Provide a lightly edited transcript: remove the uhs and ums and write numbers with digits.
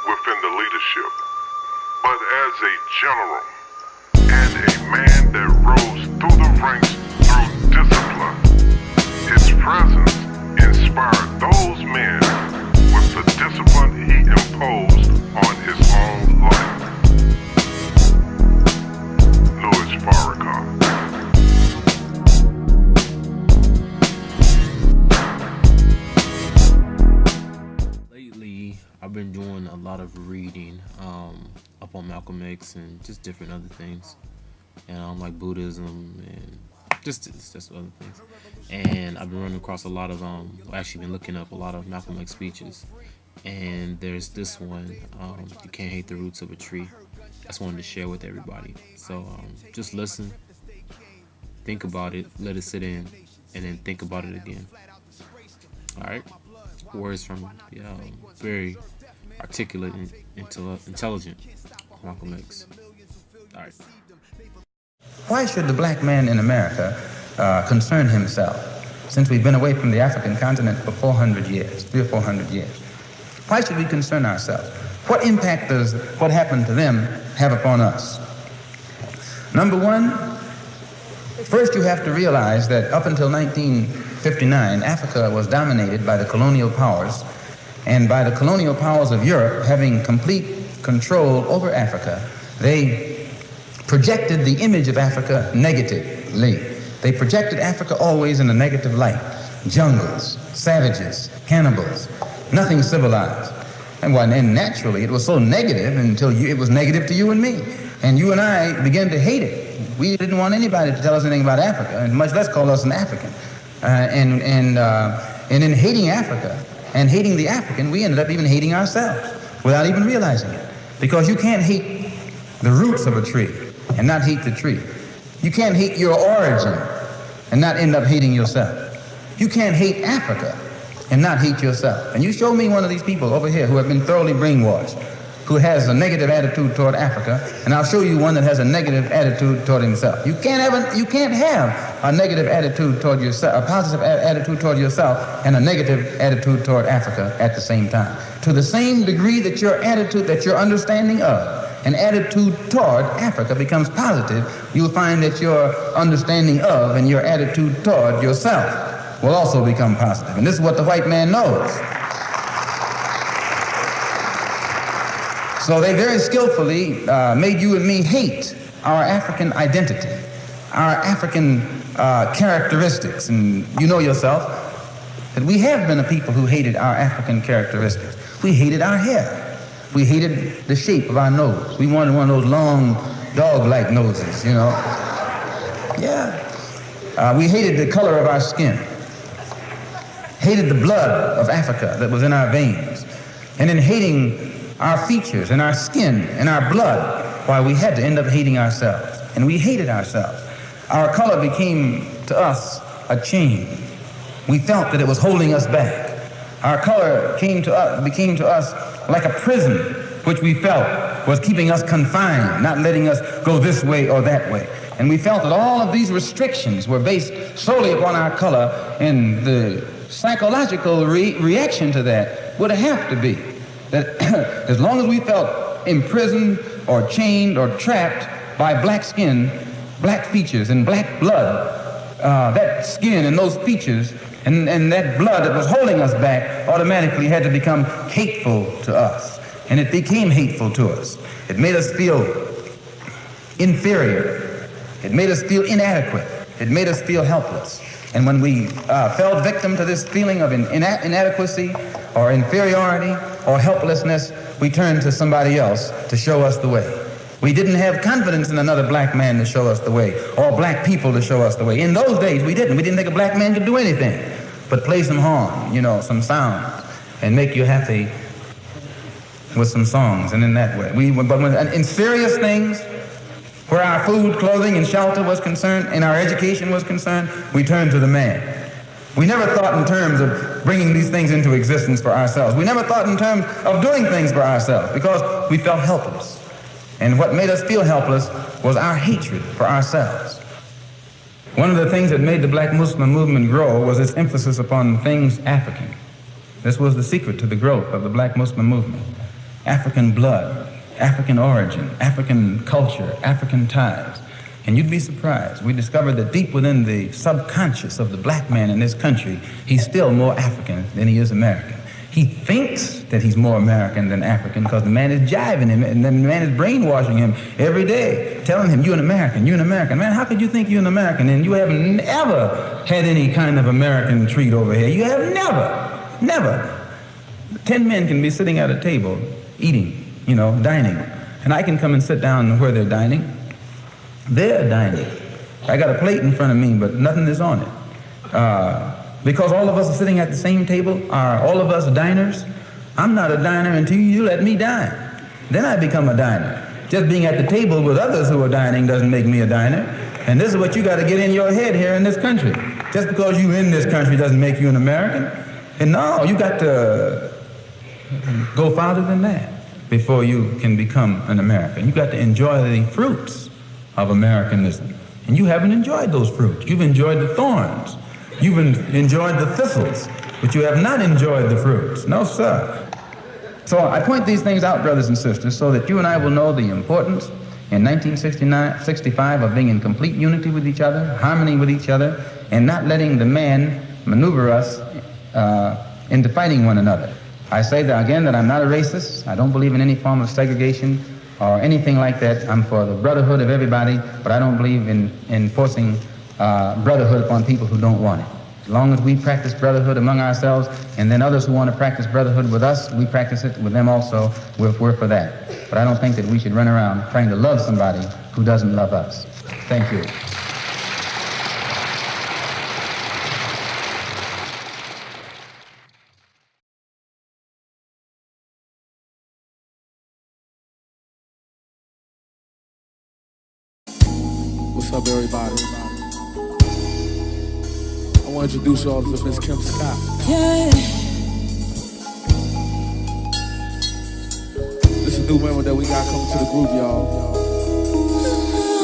within the leadership, but as a general and a man that rose through the ranks through discipline. His presence inspired those men with the discipline he imposed on his own life. Louis Farrakhan. Lately, I've been doing a lot of reading up on Malcolm X and just different other things, and like Buddhism and just other things. And I've been running across a lot of actually been looking up a lot of Malcolm X speeches, and there's this one, you can't hate the roots of a tree. I just wanted to share with everybody. So just listen, think about it, let it sit in, and then think about it again. All right, words from the very articulate and intelligent Malcolm X. All right. Why should the black man in America concern himself, since we've been away from the African continent for 400 years, 300 or 400 years? Why should we concern ourselves? What impact does what happened to them have upon us? Number one, first you have to realize that up until 1959, Africa was dominated by the colonial powers, and by the colonial powers of Europe having complete control over Africa, they projected the image of Africa negatively. They projected Africa always in a negative light. Jungles, savages, cannibals, nothing civilized. And naturally, it was so negative until it was negative to you and me. And you and I began to hate it. We didn't want anybody to tell us anything about Africa, and much less call us an African. And in hating Africa and hating the African, we ended up even hating ourselves without even realizing it. Because you can't hate the roots of a tree and not hate the tree. You can't hate your origin and not end up hating yourself. You can't hate Africa and not hate yourself. And you show me one of these people over here who have been thoroughly brainwashed, who has a negative attitude toward Africa, and I'll show you one that has a negative attitude toward himself. You can't have a negative attitude toward yourself, a positive attitude toward yourself, and a negative attitude toward Africa at the same time. To the same degree that your attitude, that your understanding of an attitude toward Africa becomes positive, you'll find that your understanding of and your attitude toward yourself will also become positive. And this is what the white man knows. So they very skillfully made you and me hate our African identity, our African characteristics. And you know yourself that we have been a people who hated our African characteristics. We hated our hair. We hated the shape of our nose. We wanted one of those long, dog-like noses, you know. Yeah. We hated the color of our skin. Hated the blood of Africa that was in our veins. And in hating our features and our skin and our blood, why we had to end up hating ourselves. And we hated ourselves. Our color became to us a chain. We felt that it was holding us back. Our color became to us like a prison, which we felt was keeping us confined, not letting us go this way or that way. And we felt that all of these restrictions were based solely upon our color, and the psychological reaction to that would have to be that as long as we felt imprisoned or chained or trapped by black skin, black features, and black blood, that skin and those features and that blood that was holding us back automatically had to become hateful to us. And it became hateful to us. It made us feel inferior. It made us feel inadequate. It made us feel helpless. And when we fell victim to this feeling of inadequacy or inferiority or helplessness, we turned to somebody else to show us the way. We didn't have confidence in another black man to show us the way, or black people to show us the way. In those days, we didn't. We didn't think a black man could do anything but play some horn, some sounds, and make you happy with some songs. And in that way, in serious things, where our food, clothing, and shelter was concerned, and our education was concerned, we turned to the man. We never thought in terms of bringing these things into existence for ourselves. We never thought in terms of doing things for ourselves because we felt helpless. And what made us feel helpless was our hatred for ourselves. One of the things that made the Black Muslim movement grow was its emphasis upon things African. This was the secret to the growth of the Black Muslim movement. African blood, African origin, African culture, African ties. And you'd be surprised. We discovered that deep within the subconscious of the black man in this country, he's still more African than he is American. He thinks that he's more American than African because the man is jiving him and the man is brainwashing him every day, telling him, you're an American, you're an American. Man, how could you think you're an American and you have never had any kind of American treat over here? You have never. 10 men can be sitting at a table eating, dining. And I can come and sit down where they're dining. They're dining. I got a plate in front of me, but nothing is on it. Because all of us are sitting at the same table, are all of us diners? I'm not a diner until you let me dine. Then I become a diner. Just being at the table with others who are dining doesn't make me a diner. And this is what you got to get in your head here in this country. Just because you're in this country doesn't make you an American. And no, you got to go farther than that before you can become an American. You got to enjoy the fruits of Americanism. And you haven't enjoyed those fruits. You've enjoyed the thorns. You've enjoyed the thistles, but you have not enjoyed the fruits. No, sir. So I point these things out, brothers and sisters, so that you and I will know the importance in 1965 of being in complete unity with each other, harmony with each other, and not letting the man maneuver us into fighting one another. I say that again that I'm not a racist. I don't believe in any form of segregation or anything like that. I'm for the brotherhood of everybody, but I don't believe in forcing brotherhood upon people who don't want it. As long as we practice brotherhood among ourselves, and then others who want to practice brotherhood with us, we practice it with them also. We're for that. But I don't think that we should run around trying to love somebody who doesn't love us. Thank you. What's up, everybody? I want to introduce y'all to Miss Kim Scott. Yeah. This is a new member that we got coming to the group, y'all.